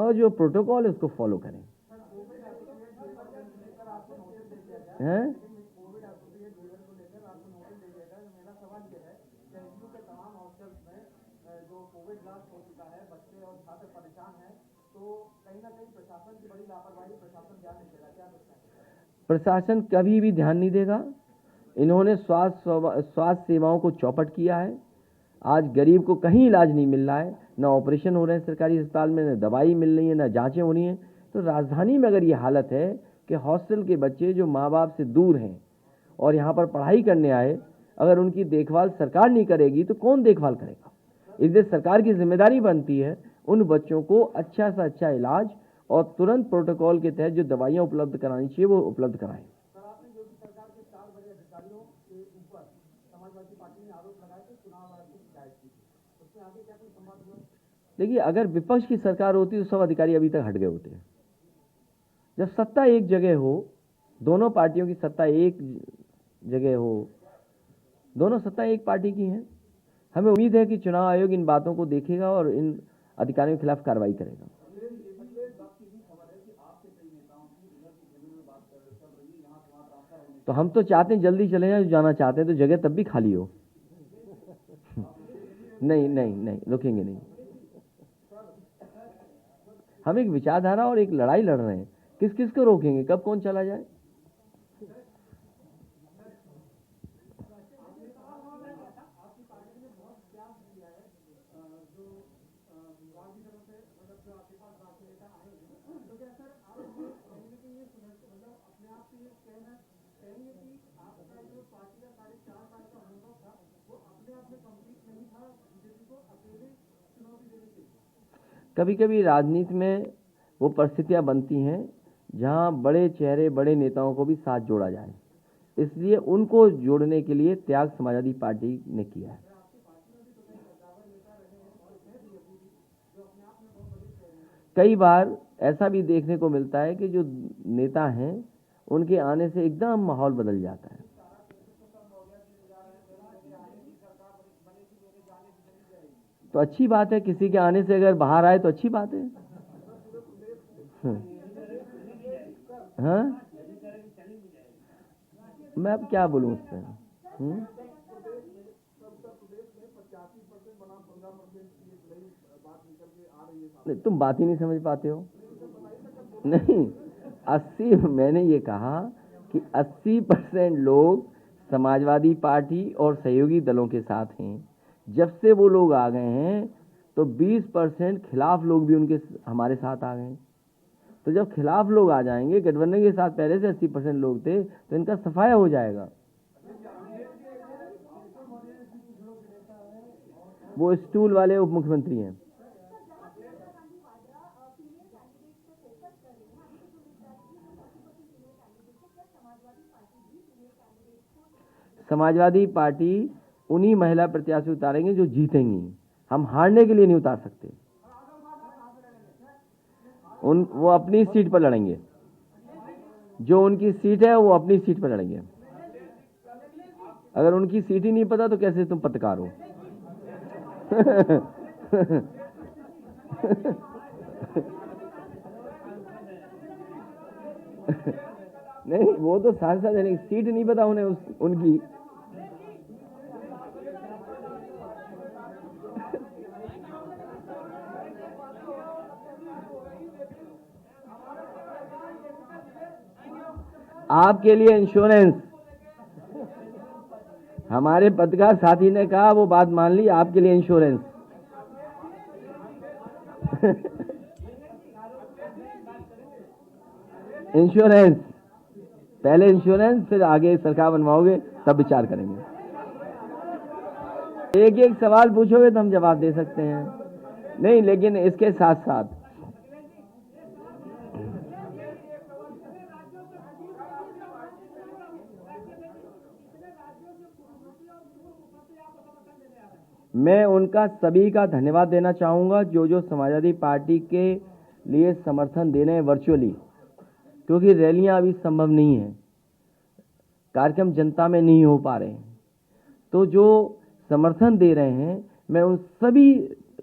और जो प्रोटोकॉल है उसको फॉलो करें। हैं? प्रशासन कभी भी ध्यान नहीं देगा। इन्होंने स्वास्थ्य सेवाओं को चौपट किया है। आज गरीब को कहीं इलाज नहीं मिल रहा है, ना ऑपरेशन हो रहे हैं सरकारी अस्पताल में, ना दवाई मिल रही है, ना जांचें हो रही हैं। तो राजधानी में अगर ये हालत है कि हॉस्टल के बच्चे जो माँ बाप से दूर हैं और यहाँ पर पढ़ाई करने आए, अगर उनकी देखभाल सरकार नहीं करेगी तो कौन देखभाल करेगा? इसलिए सरकार की जिम्मेदारी बनती है उन बच्चों को अच्छा से अच्छा इलाज और तुरंत प्रोटोकॉल के तहत जो दवाइयाँ उपलब्ध करानी चाहिए वो उपलब्ध कराएं। देखिए, अगर विपक्ष की सरकार होती तो सब अधिकारी अभी तक हट गए होते। जब सत्ता एक जगह हो, दोनों पार्टियों की सत्ता एक जगह हो, दोनों सत्ता एक पार्टी की हैं, हमें उम्मीद है कि चुनाव आयोग इन बातों को देखेगा और इन अधिकारियों के खिलाफ कार्रवाई करेगा। तो हम तो चाहते हैं जल्दी चले जाएं, जाना चाहते हैं तो जगह तब भी खाली हो। नहीं नहीं नहीं, रुकेंगे नहीं। हम एक विचारधारा और एक लड़ाई लड़ रहे हैं, किस किस को रोकेंगे, कब कौन चला जाए। कभी कभी राजनीति में वो परिस्थितियां बनती हैं जहां बड़े चेहरे, बड़े नेताओं को भी साथ जोड़ा जाए, इसलिए उनको जोड़ने के लिए त्याग समाजवादी पार्टी ने किया है। कई बार ऐसा भी देखने को मिलता है कि जो नेता हैं उनके आने से एकदम माहौल बदल जाता है। तो अच्छी बात है, किसी के आने से अगर बाहर आए तो अच्छी बात है। हाँ, मैं अब क्या बोलूं उस पर। तुम बात ही नहीं समझ पाते हो। नहीं, 80, मैंने ये कहा कि 80% लोग समाजवादी पार्टी और सहयोगी दलों के साथ हैं। जब से वो लोग आ गए हैं तो 20% खिलाफ लोग भी उनके हमारे साथ आ गए। तो जब खिलाफ लोग आ जाएंगे, गठबंधन के साथ पहले से 80% लोग थे, तो इनका सफाया हो जाएगा। वो स्टूल वाले उप मुख्यमंत्री हैं। समाजवादी पार्टी उन्हीं महिला प्रत्याशी उतारेंगे जो जीतेंगी। हम हारने के लिए नहीं उतार सकते। वो अपनी सीट पर लड़ेंगे, जो उनकी सीट है वो अपनी सीट पर लड़ेंगे। अगर उनकी सीट ही नहीं पता तो कैसे तुम पत्रकार हो? नहीं, वो तो सांसद है, सीट नहीं पता उन्हें उनकी। आपके लिए इंश्योरेंस, हमारे पत्रकार साथी ने कहा, वो बात मान ली, आपके लिए इंश्योरेंस। इंश्योरेंस, पहले इंश्योरेंस, फिर आगे सरकार बनवाओगे तब विचार करेंगे। एक एक सवाल पूछोगे तो हम जवाब दे सकते हैं। नहीं, लेकिन इसके साथ साथ मैं उनका सभी का धन्यवाद देना चाहूंगा जो जो समाजवादी पार्टी के लिए समर्थन दे रहे हैं वर्चुअली, क्योंकि रैलियां अभी संभव नहीं है, कार्यक्रम जनता में नहीं हो पा रहे हैं। तो जो समर्थन दे रहे हैं, मैं उन सभी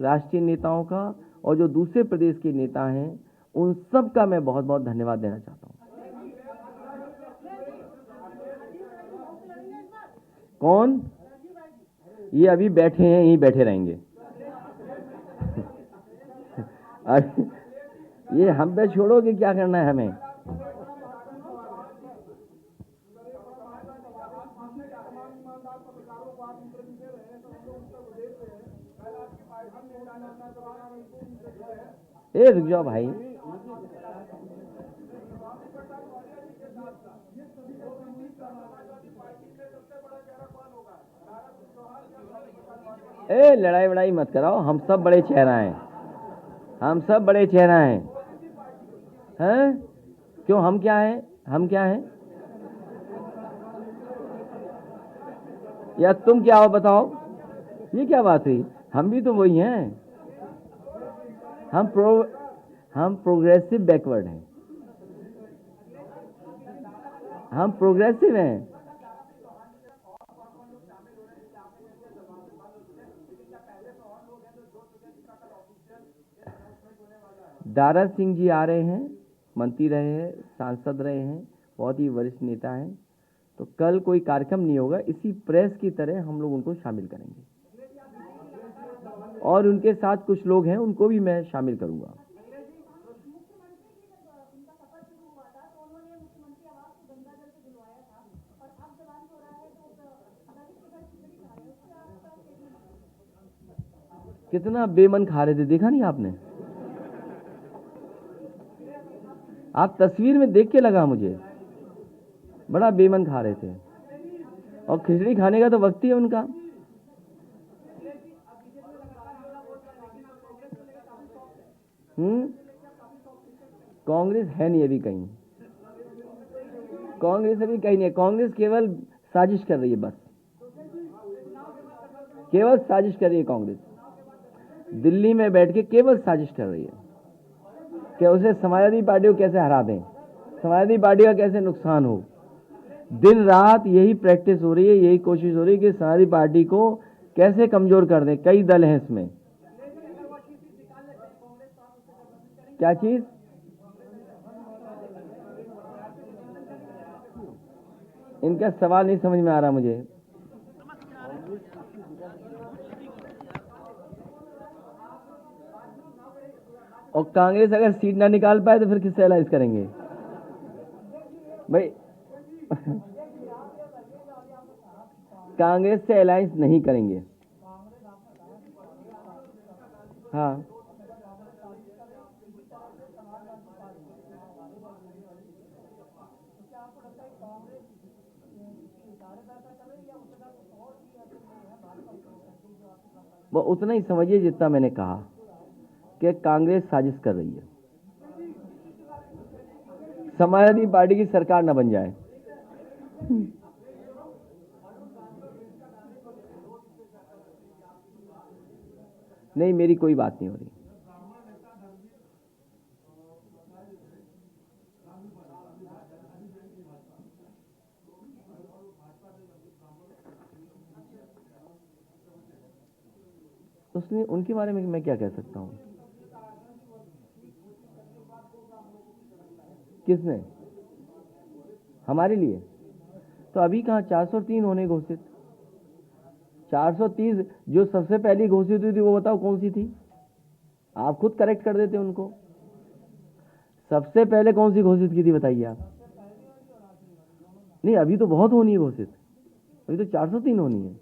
राष्ट्रीय नेताओं का और जो दूसरे प्रदेश के नेता हैं उन सब का मैं बहुत बहुत धन्यवाद देना चाहता हूँ। कौन? ये अभी बैठे हैं, यहीं बैठे रहेंगे। ये हम पे छोड़ोगे, क्या करना है हमें? ए रुक जाओ भाई। ए लड़ाई वड़ाई मत कराओ, हम सब बड़े चेहरा हैं, हम सब बड़े चेहरा हैं। हैं? क्यों, हम क्या हैं? हम क्या हैं? या तुम क्या हो बताओ? ये क्या बात हुई? हम भी तो वही हैं। हम प्रोग्रेसिव बैकवर्ड हैं, हम प्रोग्रेसिव हैं। दारा सिंह जी आ रहे हैं, मंत्री रहे हैं, सांसद रहे हैं, बहुत ही वरिष्ठ नेता हैं। तो कल कोई कार्यक्रम नहीं होगा, इसी प्रेस की तरह हम लोग उनको शामिल करेंगे, और उनके साथ कुछ लोग हैं उनको भी मैं शामिल करूंगा। कितना बेमन खा रहे थे, देखा नहीं आपने? आप तस्वीर में देख के लगा मुझे, बड़ा बेमन खा रहे थे। और खिचड़ी खाने का तो वक्त ही है उनका। कांग्रेस है नहीं अभी कहीं, कांग्रेस अभी कहीं नहीं है। कांग्रेस केवल साजिश कर रही है, बस केवल साजिश कर रही है। कांग्रेस दिल्ली में बैठ के केवल साजिश कर रही है कि उसे समाजवादी पार्टी को कैसे हरा दें, समाजवादी पार्टी का कैसे नुकसान हो। दिन रात यही प्रैक्टिस हो रही है, यही कोशिश हो रही है कि समाजवादी पार्टी को कैसे कमजोर कर दें। कई दल हैं इसमें। क्या चीज? इनका सवाल नहीं समझ में आ रहा मुझे। और कांग्रेस अगर सीट ना निकाल पाए तो फिर किससे अलायंस करेंगे भाई? कांग्रेस से अलायंस नहीं करेंगे। हाँ, वो उतना ही समझिए जितना मैंने कहा कि कांग्रेस साजिश कर रही है, समाजवादी पार्टी की सरकार न बन जाए। नहीं, मेरी कोई बात नहीं हो रही। उसने, उनके बारे में मैं क्या कह सकता हूं? किसने? हमारे लिए तो अभी कहां 403 होने घोषित। 430 जो सबसे पहली घोषित हुई थी वो बताओ कौन सी थी? आप खुद करेक्ट कर देते उनको। सबसे पहले कौन सी घोषित की थी बताइए आप? नहीं, अभी तो बहुत होनी है घोषित, अभी तो 403 होनी है।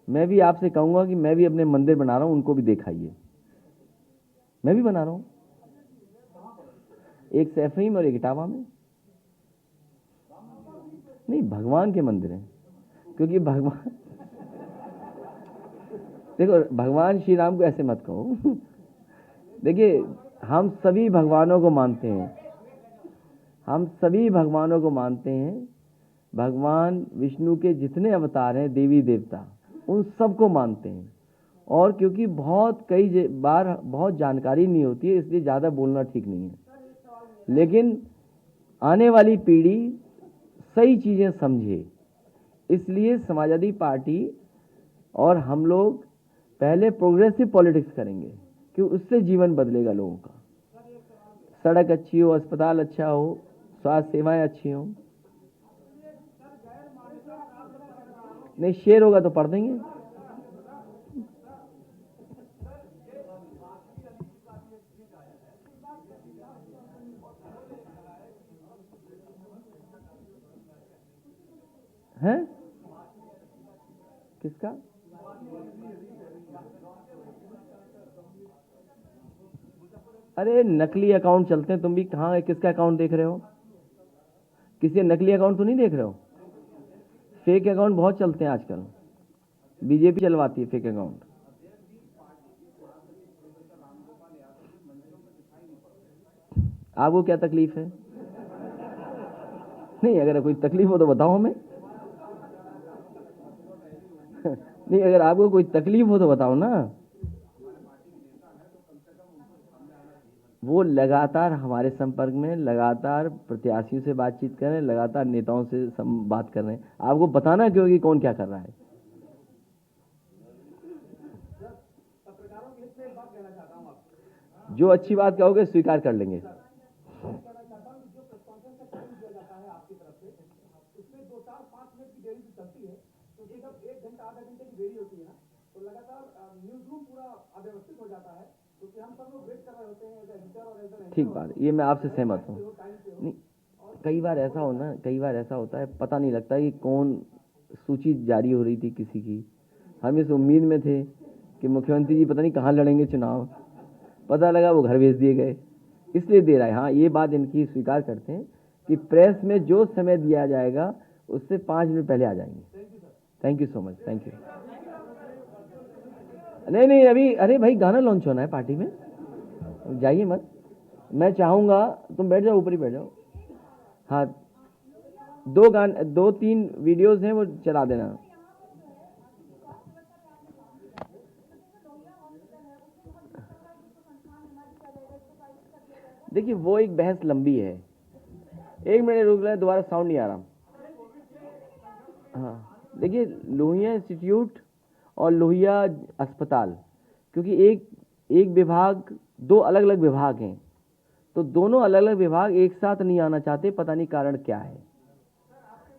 मैं भी आपसे कहूंगा कि मैं भी अपने मंदिर बना रहा हूं, उनको भी दिखाइए। मैं भी बना रहा हूं, एक सैफईम और एक इटावा में। नहीं, भगवान के मंदिर हैं, क्योंकि भगवान देखो, भगवान श्री राम को ऐसे मत कहो। देखिए, हम सभी भगवानों को मानते हैं, हम सभी भगवानों को मानते हैं। भगवान विष्णु के जितने अवतार हैं, देवी देवता, उन सबको मानते हैं। और क्योंकि बार बहुत जानकारी नहीं होती है, इसलिए ज़्यादा बोलना ठीक नहीं है। लेकिन आने वाली पीढ़ी सही चीज़ें समझे। इसलिए समाजवादी पार्टी और हम लोग पहले प्रोग्रेसिव पॉलिटिक्स करेंगे कि उससे जीवन बदलेगा लोगों का। सड़क अच्छी हो, अस्पताल अच्छा हो, स्वास्थ्य सेवाएं अच्छी हों। नहीं, शेर होगा तो पढ़ देंगे। हैं? किसका? अरे नकली अकाउंट चलते हैं, तुम भी कहाँ है, किसका अकाउंट देख रहे हो? किसी नकली अकाउंट तो नहीं देख रहे हो? फेक अकाउंट बहुत चलते हैं आजकल, बीजेपी चलवाती है फेक अकाउंट। आपको क्या तकलीफ है? नहीं, अगर कोई तकलीफ हो तो बताओ हमें। नहीं, अगर आपको कोई तकलीफ हो तो बताओ ना। वो लगातार हमारे संपर्क में, लगातार प्रत्याशियों से बातचीत कर रहे हैं, लगातार नेताओं से बात कर रहे हैं। आपको बताना क्यों कि कौन क्या कर रहा है? जो अच्छी बात कहोगे स्वीकार कर लेंगे। ठीक बात, ये मैं आपसे सहमत हूँ। नहीं, कई बार ऐसा होता है, पता नहीं लगता कि कौन सूची जारी हो रही थी किसी की। हम इस उम्मीद में थे कि मुख्यमंत्री जी पता नहीं कहाँ लड़ेंगे चुनाव, पता लगा वो घर भेज दिए गए, इसलिए दे रहा है। हाँ, ये बात इनकी स्वीकार करते हैं कि प्रेस में जो समय दिया जाएगा उससे 5 मिनट पहले आ जाएंगे। Thank you so much, thank you. नहीं, अभी अरे भाई गाना लॉन्च होना है पार्टी में, जाइए मत। मैं चाहूँगा तुम बैठ जाओ, ऊपर ही बैठ जाओ। हाँ, 2-3 वीडियोस हैं, वो चला देना। देखिए, वो एक बहस लंबी है। 1 मिनट रुक रहा है, दोबारा साउंड नहीं आ रहा। हाँ, देखिए, लोहिया इंस्टीट्यूट और लोहिया अस्पताल, क्योंकि एक विभाग, 2 अलग अलग विभाग हैं, तो दोनों अलग अलग विभाग एक साथ नहीं आना चाहते, पता नहीं कारण क्या है।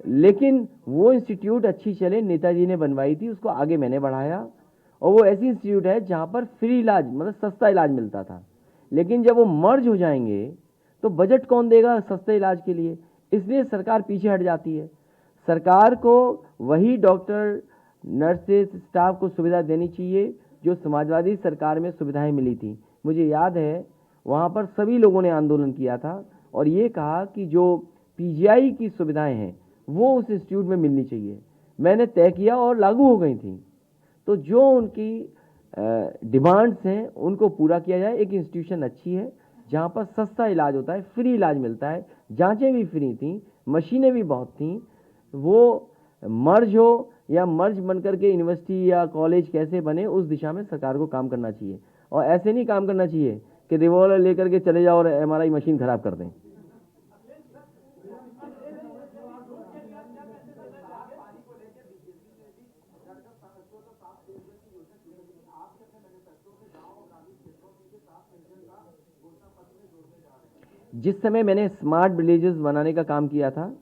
लेकिन वो इंस्टीट्यूट अच्छी चले, नेताजी ने बनवाई थी, उसको आगे मैंने बढ़ाया, और वो ऐसी इंस्टीट्यूट है जहाँ पर फ्री इलाज, मतलब सस्ता इलाज मिलता था। लेकिन जब वो मर्ज हो जाएंगे तो बजट कौन देगा सस्ते इलाज के लिए? इसलिए सरकार पीछे हट जाती है। सरकार को वही डॉक्टर, नर्सेस, स्टाफ को सुविधा देनी चाहिए जो समाजवादी सरकार में सुविधाएं मिली थी। मुझे याद है वहाँ पर सभी लोगों ने आंदोलन किया था और ये कहा कि जो पीजीआई की सुविधाएं हैं वो उस इंस्टीट्यूट में मिलनी चाहिए। मैंने तय किया और लागू हो गई थी। तो जो उनकी डिमांड्स हैं उनको पूरा किया जाए। एक इंस्टीट्यूशन अच्छी है जहाँ पर सस्ता इलाज होता है, फ्री इलाज मिलता है, जांचें भी फ्री थी, मशीनें भी बहुत थी। वो मर्ज हो या मर्ज बन करके यूनिवर्सिटी या कॉलेज कैसे बने, उस दिशा में सरकार को काम करना चाहिए। और ऐसे नहीं काम करना चाहिए कि रिवॉल्वर लेकर के चले जाओ और एमआरआई मशीन खराब कर दें। जिस समय मैंने स्मार्ट विलेजेस बनाने का काम किया था,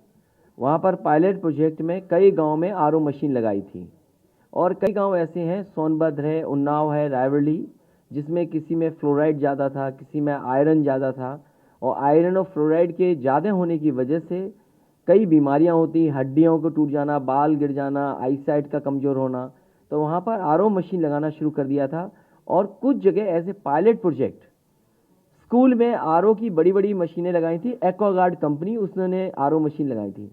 वहाँ पर पायलट प्रोजेक्ट में कई गांव में आरओ मशीन लगाई थी। और कई गांव ऐसे हैं, सोनभद्र है, उन्नाव है, रायवर्ली, जिसमें किसी में फ्लोराइड ज़्यादा था, किसी में आयरन ज़्यादा था। और आयरन और फ्लोराइड के ज़्यादा होने की वजह से कई बीमारियां होती, हड्डियों को टूट जाना, बाल गिर जाना, आईसाइट का कमज़ोर होना। तो वहाँ पर आरओ मशीन लगाना शुरू कर दिया था। और कुछ जगह ऐसे पायलट प्रोजेक्ट, स्कूल में आरओ की बड़ी बड़ी मशीनें लगाई थी, एक्वागार्ड कंपनी उसने आरओ मशीन लगाई थी।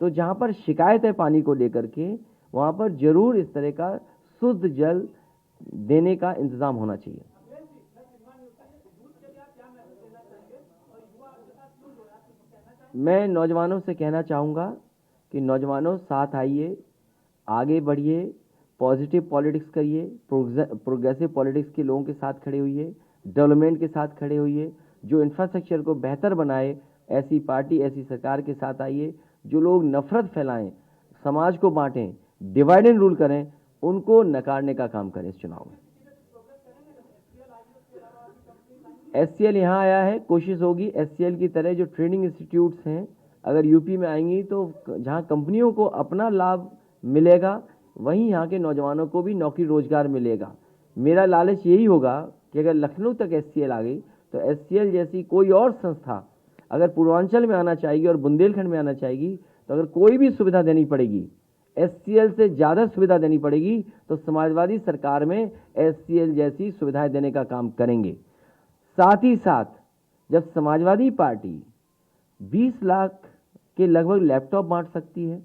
तो जहाँ पर शिकायत है पानी को लेकर के, वहाँ पर जरूर इस तरह का शुद्ध जल देने का इंतजाम होना चाहिए। मैं नौजवानों से कहना चाहूँगा कि नौजवानों, साथ आइए, आगे बढ़िए, पॉजिटिव पॉलिटिक्स करिए, प्रोग्रेसिव पॉलिटिक्स के लोगों के साथ खड़े होइए, डेवलपमेंट के साथ खड़े होइए, जो इंफ्रास्ट्रक्चर को बेहतर बनाए, ऐसी पार्टी, ऐसी सरकार के साथ आइए। जो लोग नफरत फैलाएं, समाज को बांटें, डिवाइड एंड रूल करें, उनको नकारने का काम करें इस चुनाव में। एचसीएल यहाँ आया है, कोशिश होगी एचसीएल की तरह जो ट्रेनिंग इंस्टीट्यूट्स हैं अगर यूपी में आएंगी तो जहाँ कंपनियों को अपना लाभ मिलेगा वहीं यहाँ के नौजवानों को भी नौकरी रोजगार मिलेगा। मेरा लालच यही होगा कि अगर लखनऊ तक एचसीएल आ गई तो एचसीएल जैसी कोई और संस्था अगर पूर्वांचल में आना चाहेगी और बुंदेलखंड में आना चाहेगी तो अगर कोई भी सुविधा देनी पड़ेगी, एचसीएल से ज़्यादा सुविधा देनी पड़ेगी, तो समाजवादी सरकार में एचसीएल जैसी सुविधाएं देने का काम करेंगे। साथ ही साथ जब समाजवादी पार्टी 20 लाख के लगभग लैपटॉप बांट सकती है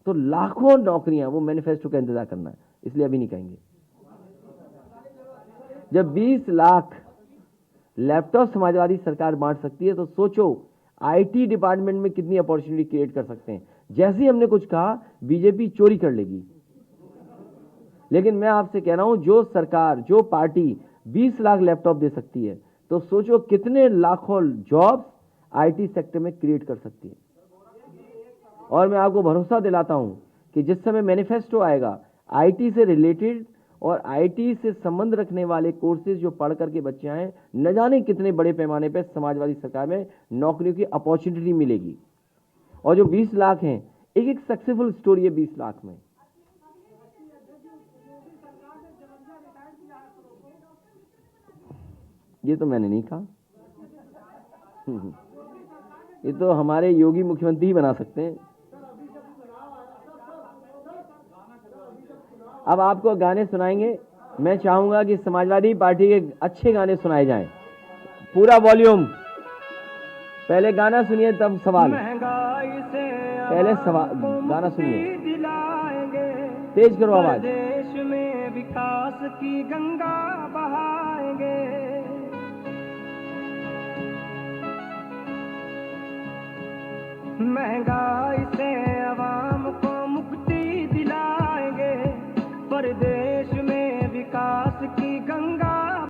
तो लाखों नौकरियां, वो मैनिफेस्टो का इंतजार करना है, इसलिए अभी नहीं कहेंगे। जब 20 लाख लैपटॉप समाजवादी सरकार बांट सकती है तो सोचो आईटी डिपार्टमेंट में कितनी अपॉर्चुनिटी क्रिएट कर सकते हैं। जैसे ही हमने कुछ कहा बीजेपी चोरी कर लेगी। लेकिन मैं आपसे कह रहा हूं जो सरकार, जो पार्टी 20 लाख लैपटॉप दे सकती है तो सोचो कितने लाखों जॉब्स आईटी सेक्टर में क्रिएट कर सकती है। और मैं आपको भरोसा दिलाता हूं कि जिस समय मैनिफेस्टो आएगा आईटी से रिलेटेड और आईटी से संबंध रखने वाले कोर्सेज जो पढ़ करके बच्चे आए, न जाने कितने बड़े पैमाने पर समाजवादी सरकार में नौकरियों की अपॉर्चुनिटी मिलेगी। और जो 20 लाख हैं, एक एक सक्सेसफुल स्टोरी है 20 लाख में। ये तो मैंने नहीं कहा, ये तो हमारे योगी मुख्यमंत्री ही बना सकते हैं। अब आपको गाने सुनाएंगे। मैं चाहूंगा कि समाजवादी पार्टी के अच्छे गाने सुनाए जाएं, पूरा वॉल्यूम। पहले गाना सुनिए तब सवाल। पहले सवाल, गाना सुनिए, तेज करो आवाज। देश में विकास की गंगा बहाएंगे, महंगाई